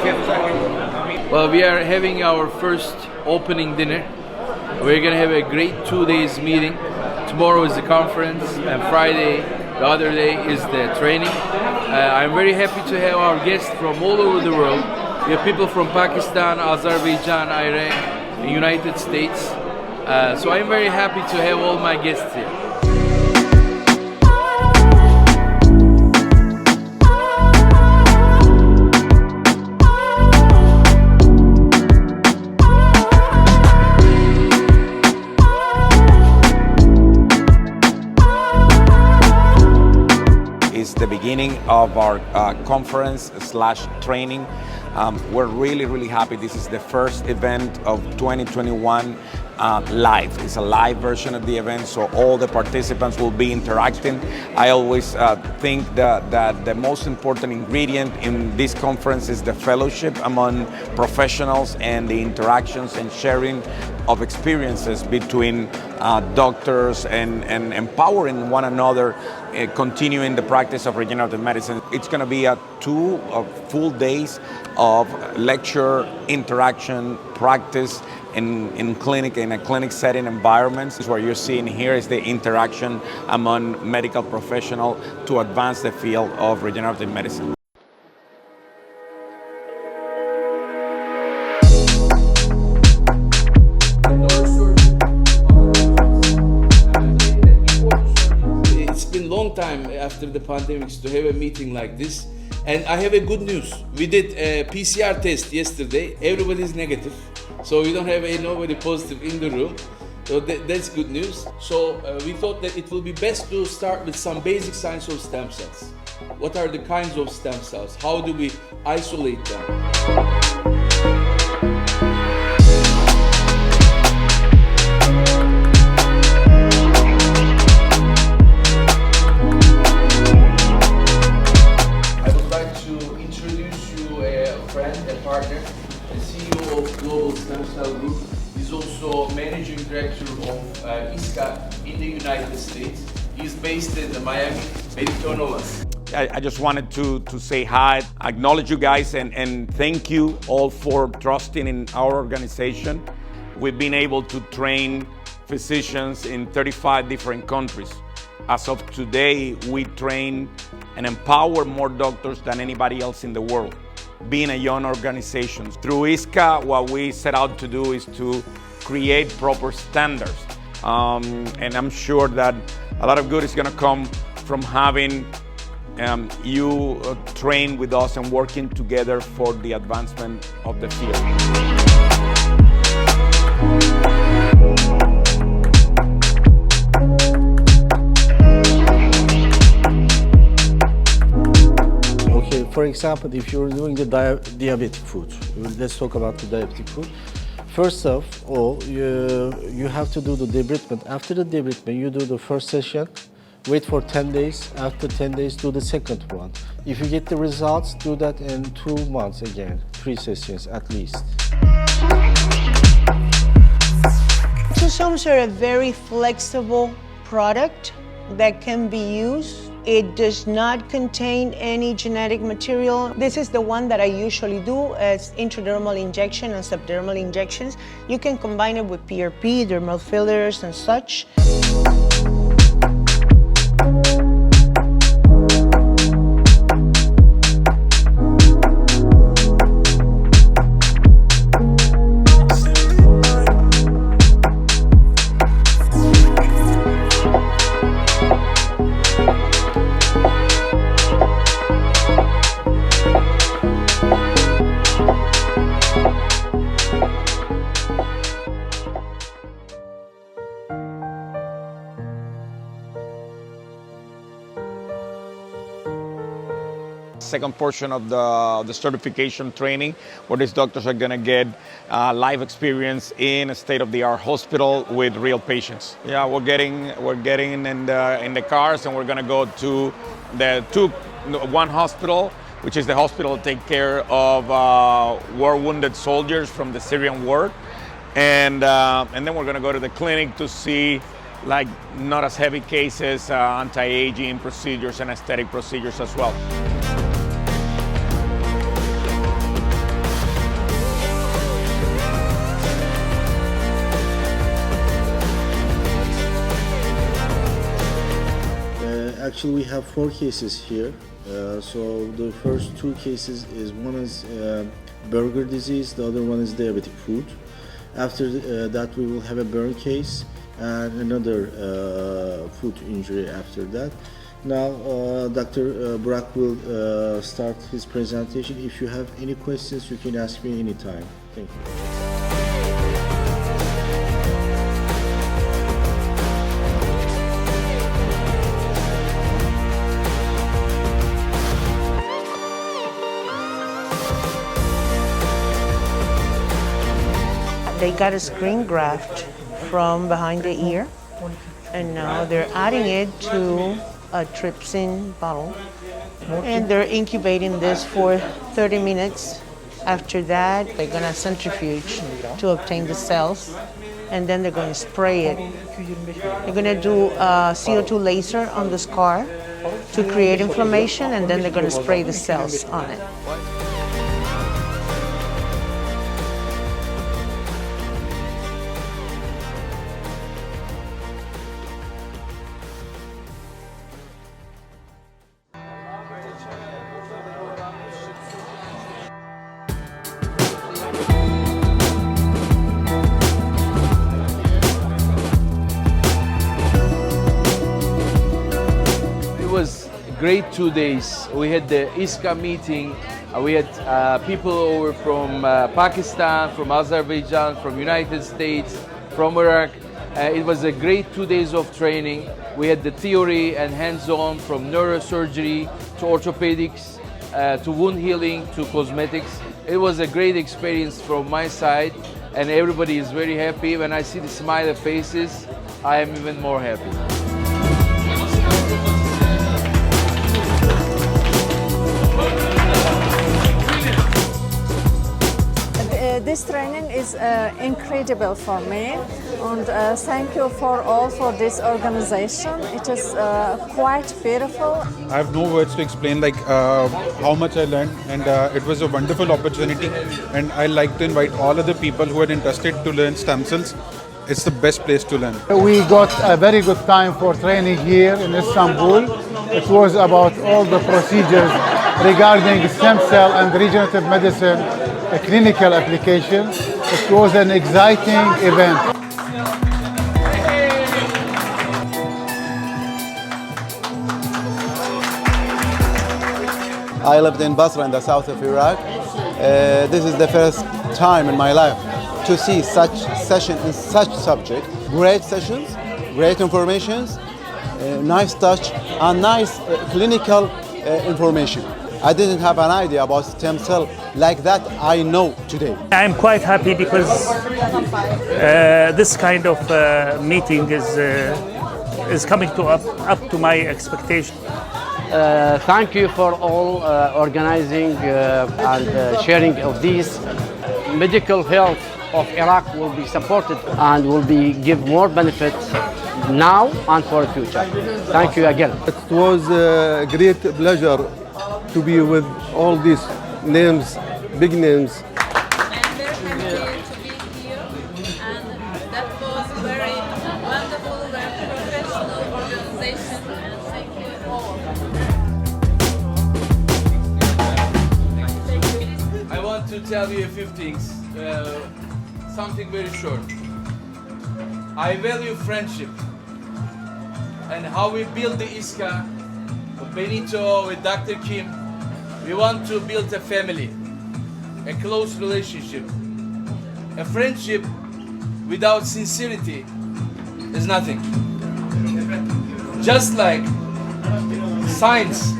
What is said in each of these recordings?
Well, we are having our first opening dinner. We're gonna have a great 2 days meeting. Tomorrow is the conference, and Friday, the other day, is the training. I'm very happy to have our guests from all over the world. We have people from Pakistan, Azerbaijan, Iran, the United States. So I'm very happy to have all my guests here. It's the beginning of our conference/training. We're really happy. This is the first event of 2021 live. It's a live version of the event, so all the participants will be interacting. I always think that the most important ingredient in this conference is the fellowship among professionals and the interactions and sharing of experiences between doctors and empowering one another, continuing the practice of regenerative medicine. It's going to be 2 full days of lecture, interaction, practice in a clinic setting environments. What you're seeing here is the interaction among medical professionals to advance the field of regenerative medicine. It's been a long time after the pandemics to have a meeting like this. And I have a good news. We did a PCR test yesterday. Everybody is negative. So we don't have nobody positive in the room. So that's good news. So we thought that it will be best to start with some basic science of stem cells. What are the kinds of stem cells? How do we isolate them? The CEO of Global Stem Cell Group. He's also managing director of ISCA in the United States. He's based in Miami. Benito Novas. I just wanted to say hi, acknowledge you guys, and thank you all for trusting in our organization. We've been able to train physicians in 35 different countries. As of today, we train and empower more doctors than anybody else in the world. Being a young organization. Through ISCA, what we set out to do is to create proper standards. And I'm sure that a lot of good is going to come from having you train with us and working together for the advancement of the field. For example, if you're doing the diabetic food, let's talk about the diabetic food. First of all, you have to do the debridement. After the debridement, you do the first session, wait for 10 days. After 10 days, do the second one. If you get the results, do that in 2 months again, 3 sessions at least. Exosomes are a very flexible product that can be used. It does not contain any genetic material. This is the one that I usually do as intradermal injection and subdermal injections. You can combine it with PRP, dermal fillers and such. Second portion of the certification training, where these doctors are going to get live experience in a state-of-the-art hospital with real patients. Yeah, we're getting in the cars, and we're going to go to one hospital, which is the hospital to take care of war-wounded soldiers from the Syrian war, and then we're going to go to the clinic to see like not as heavy cases, anti-aging procedures and aesthetic procedures as well. Actually, we have 4 cases here. So the first 2 cases is one is burger disease, the other one is diabetic foot. After that, we will have a burn case and another foot injury after that. Now, Dr. Burak will start his presentation. If you have any questions, you can ask me anytime. Thank you. They got a screen graft from behind the ear, and now they're adding it to a trypsin bottle, and they're incubating this for 30 minutes. After that, they're gonna centrifuge to obtain the cells, and then they're gonna spray it. They're gonna do a CO2 laser on the scar to create inflammation, and then they're gonna spray the cells on it. It was a great 2 days. We had the ISCA meeting. We had people over from Pakistan, from Azerbaijan, from United States, from Iraq. It was a great 2 days of training. We had the theory and hands-on from neurosurgery to orthopedics, to wound healing, to cosmetics. It was a great experience from my side, and everybody is very happy. When I see the smiley faces, I am even more happy. This training is incredible for me, and thank you for all for this organization. It is quite beautiful. I have no words to explain how much I learned, and it was a wonderful opportunity, and I like to invite all other people who are interested to learn stem cells. It's the best place to learn. We got a very good time for training here in Istanbul. It was about all the procedures regarding stem cell and regenerative medicine, a clinical application. It was an exciting event. I lived in Basra in the south of Iraq. This is the first time in my life to see such session in such subject. Great sessions, great informations, nice touch, and nice clinical information. I didn't have an idea about stem cell like that I know today. I'm quite happy because this kind of meeting is coming up to my expectation. Thank you for all organizing and sharing of these. Medical health of Iraq will be supported and will be give more benefits now and for the future. Thank you again. It was a great pleasure to be with all these names, big names. I'm very happy to be here, and that was very wonderful, very professional organization, and thank you all. I want to tell you a few things, something very short. I value friendship and how we build the ISCA, with Benito, with Dr. Kim. We want to build a family, a close relationship. A friendship without sincerity is nothing. Just like science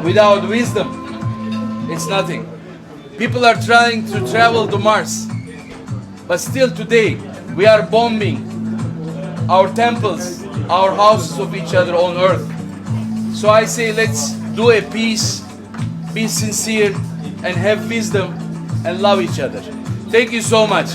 without wisdom, it's nothing. People are trying to travel to Mars, but still today we are bombing our temples, our houses of each other on earth. So I say let's do a peace, be sincere, and have wisdom and love each other. Thank you so much.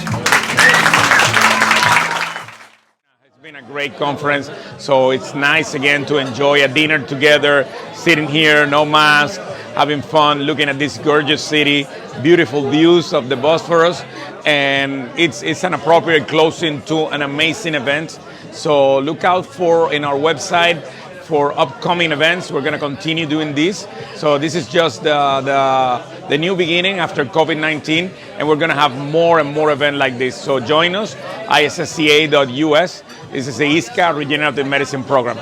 It's been a great conference, so it's nice again to enjoy a dinner together, sitting here, no mask, having fun, looking at this gorgeous city, beautiful views of the Bosphorus, and it's an appropriate closing to an amazing event. So look out in our website for upcoming events. We're going to continue doing this. So this is just the new beginning after COVID-19, and we're going to have more and more events like this. So join us, issca.us. This is the ISCA Regenerative Medicine Program.